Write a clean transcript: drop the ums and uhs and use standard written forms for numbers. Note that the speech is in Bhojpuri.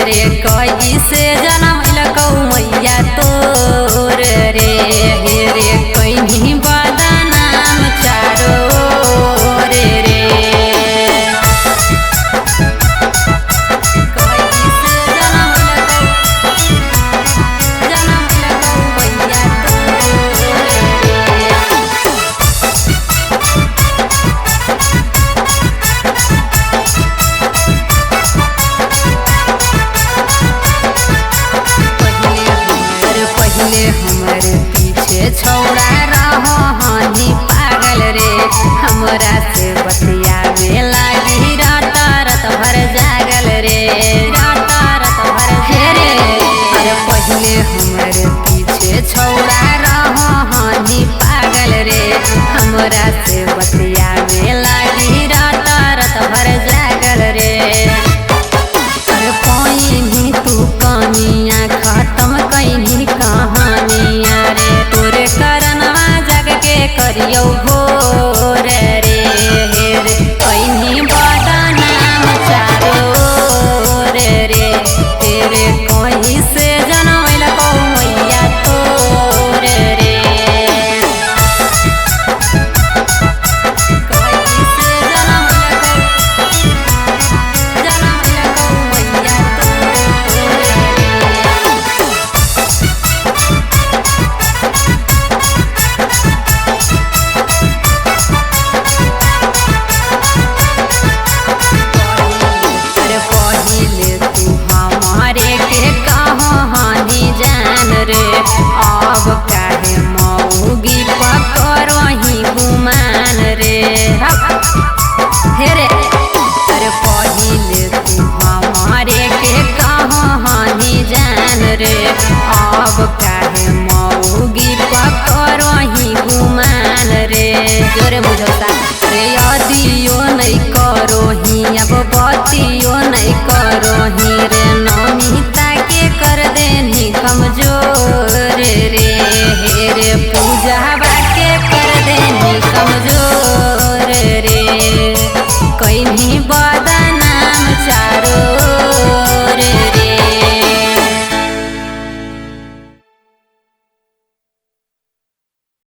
रे कई से जन्म लकौ मैया तोर रे रे कहीं बदनाम चारो रे कई से जन्म लकौ मैया तोर पहले हमारे पीछे छौड़ा रहो हानि पागल रे हमरा से बतियावे लागी रात रात भर जागल रे रात रात भर रे अरे पहले हमारे पीछे छौड़ा रहो हानि पागल रे हमरा से बतियावे लागी रात रात भर जागल रे अरे पानी तू कमियाँ खत्म कहीं कहानियाँ रे तोरे करनवा जग के करियो भोर रे कहीं बदनाम चारो रे तेरे कहीं से जन्म लकौ मैया तोर रे कहीं से जन्म लकौ मैया तोर रे अब काहे मौगी पकड़ही गुमान रे हे रे अरे पहिले तू हमारे के कहानी जान रे अब काहे मौगी पकड़ही गुमान रे जोरे बुझौता रे यदियो नहीं करोही अब बतियो नहीं करोही रे नमिता के कर देनी कमजोर